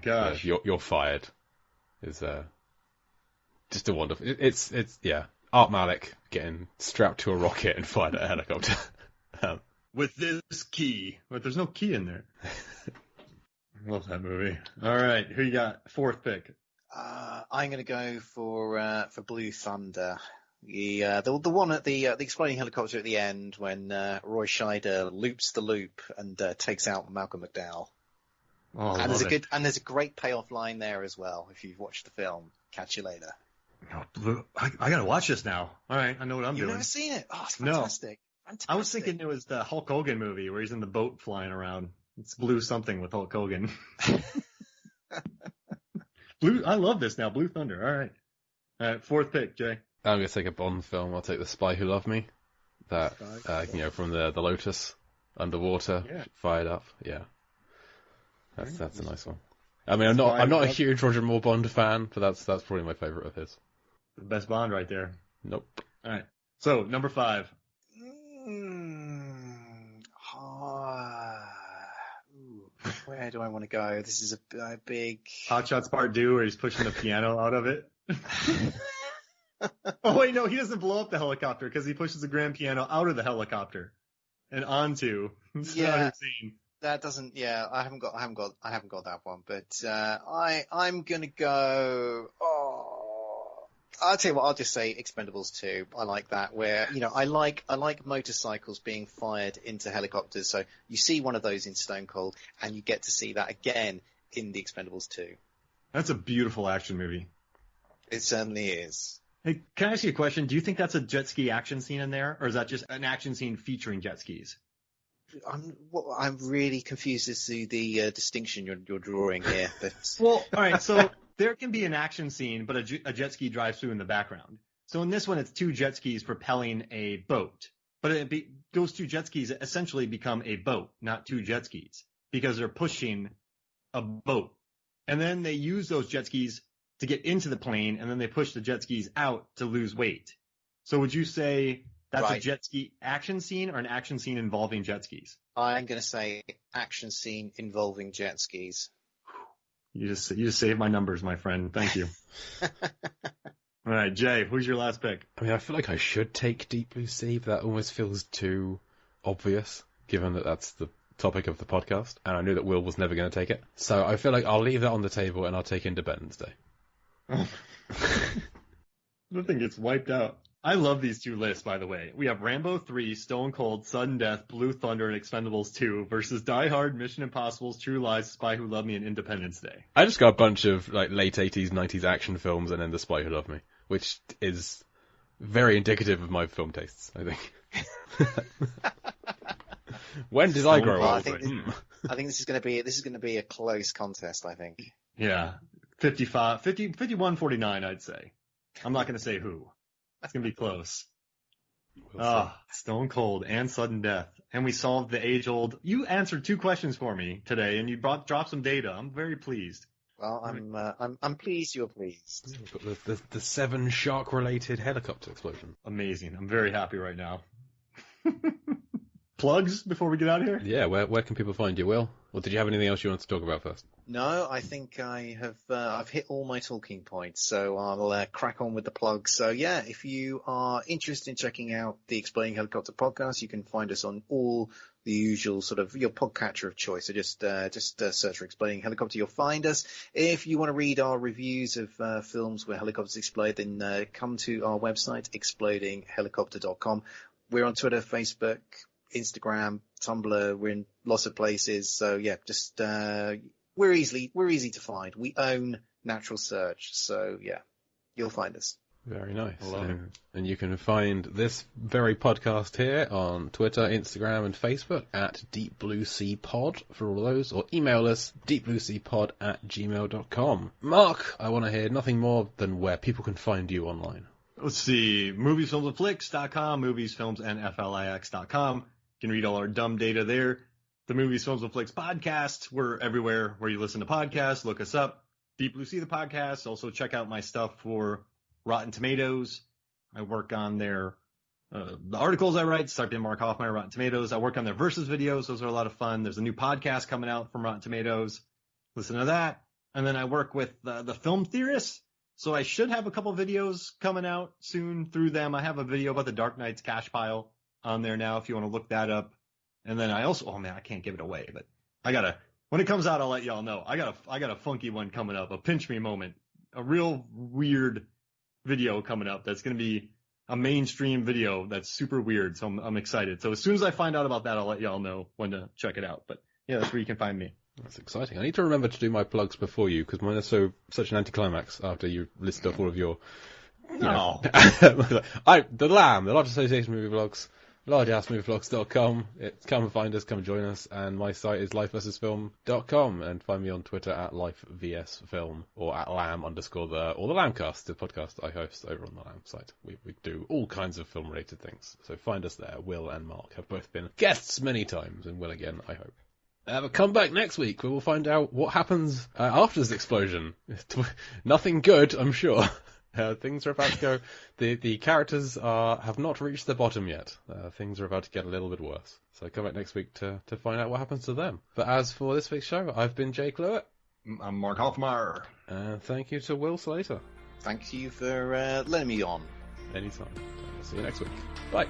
Gosh. You're fired is just a wonderful. It's Art Malik getting strapped to a rocket and fired at a helicopter. With this key, but there's no key in there. I love that movie. All right, who you got? Fourth pick. I'm going to go for Blue Thunder. The one at the exploding helicopter at the end when Roy Scheider loops the loop and takes out Malcolm McDowell. Oh, and there's a great payoff line there as well. If you've watched the film, catch you later. Oh, I gotta watch this now. All right, I know what I'm doing. You've never seen it? Oh, it's fantastic. No. I was thinking it was the Hulk Hogan movie where he's in the boat flying around. It's Blue something with Hulk Hogan. Blue. I love this now. Blue Thunder. All right, fourth pick, Jay. I'm going to take a Bond film. I'll take The Spy Who Loved Me. That, from the Lotus underwater, fired up. Yeah. That's a nice one. I mean, I'm not a huge Roger Moore Bond fan, but that's probably my favourite of his. The best Bond right there. Nope. All right. So, number 5. Where do I want to go? This is a big... Hot Shots Part 2, where he's pushing the piano out of it. Oh, wait, no, he doesn't blow up the helicopter because he pushes the grand piano out of the helicopter and onto. That doesn't. Yeah, I haven't got that one. But I'm gonna go. I'll tell you what. I'll just say Expendables 2. I like that. Where I like motorcycles being fired into helicopters. So you see one of those in Stone Cold, and you get to see that again in the Expendables 2. That's a beautiful action movie. It certainly is. Hey, can I ask you a question? Do you think that's a jet ski action scene in there, or is that just an action scene featuring jet skis? I'm really confused as to the distinction you're drawing here. But... Well, all right, so there can be an action scene, but a jet ski drives through in the background. So in this one, it's 2 jet skis propelling a boat. But those 2 jet skis essentially become a boat, not 2 jet skis, because they're pushing a boat. And then they use those jet skis to get into the plane, and then they push the jet skis out to lose weight. So would you say that's a jet ski action scene or an action scene involving jet skis? I'm going to say action scene involving jet skis. You just saved my numbers, my friend. Thank you. All right, Jay, who's your last pick? I mean, I feel like I should take Deep Blue Sea, but that almost feels too obvious, given that that's the topic of the podcast, and I knew that Will was never going to take it. So I feel like I'll leave that on the table, and I'll take Independence Day. Nothing gets wiped out. I love these 2 lists, by the way. We have Rambo 3, Stone Cold, Sudden Death, Blue Thunder, and Expendables 2 versus Die Hard, Mission Impossible, True Lies, Spy Who Loved Me, and Independence Day. I just got a bunch of late 80s, 90s action films and then The Spy Who Loved Me, which is very indicative of my film tastes, I think. When did I grow up? I think this is going to be a close contest, I think. Yeah. 51-49, I'd say. I'm not going to say who. It's going to be close. Stone Cold and Sudden Death. And we solved the age-old... You answered 2 questions for me today, and you dropped some data. I'm very pleased. Well, I'm pleased you're pleased. The 7 shark-related helicopter explosion. Amazing. I'm very happy right now. Plugs before we get out of here? Yeah, where can people find you, Will? Or did you have anything else you want to talk about first? No, I think I have. I've hit all my talking points, so I'll crack on with the plugs. So yeah, if you are interested in checking out the Exploding Helicopter podcast, you can find us on all the usual sort of your podcatcher of choice. So just search for Exploding Helicopter, you'll find us. If you want to read our reviews of films where helicopters explode, then come to our website, explodinghelicopter.com. We're on Twitter, Facebook, Instagram, Tumblr. We're in lots of places. So yeah, just we're easy to find. We own natural search. So yeah, you'll find us. Very nice. And you can find this very podcast here on Twitter, Instagram, and Facebook at Deep Blue Sea Pod for all those, or email us deepblueseapod@gmail.com. Mark, I want to hear nothing more than where people can find you online. Let's see, moviesfilmsandflicks.com, moviesfilmsandflix.com. You can read all our dumb data there. The Movies, Films, and Flicks podcast. We're everywhere where you listen to podcasts. Look us up. Deep Blue Sea, the podcast. Also check out my stuff for Rotten Tomatoes. I work on their the articles I write. Start being Mark Hoffmeyer, Rotten Tomatoes. I work on their Versus videos. Those are a lot of fun. There's a new podcast coming out from Rotten Tomatoes. Listen to that. And then I work with the film theorists. So I should have a couple videos coming out soon through them. I have a video about the Dark Knight's cash pile on there now if you want to look that up. And then I also, oh man, I can't give it away, but when it comes out, I'll let y'all know. I got a funky one coming up, a pinch me moment, a real weird video coming up that's going to be a mainstream video that's super weird. So I'm excited. So as soon as I find out about that, I'll let y'all know when to check it out. But yeah, that's where you can find me. That's exciting. I need to remember to do my plugs before you, because mine are such an anticlimax after you listed off all of your... No. The Lamb, the Large Association Movie Vlogs, largeassmovievlogs.com. Come and find us, come and join us, and my site is lifeversusfilm.com, and find me on Twitter at lifevsfilm, or at lamb_, or the Lambcast, the podcast I host over on the Lamb site. We do all kinds of film-related things, so find us there. Will and Mark have both been guests many times, and will again, I hope. But come back next week where we'll find out what happens after this explosion. Nothing good, I'm sure. Things are about to go... The characters have not reached the bottom yet. Things are about to get a little bit worse. So come back next week to find out what happens to them. But as for this week's show, I've been Jake Lewitt. I'm Mark Hoffmeyer. Thank you to Will Slater. Thank you for letting me on. Anytime. See you next week. Bye.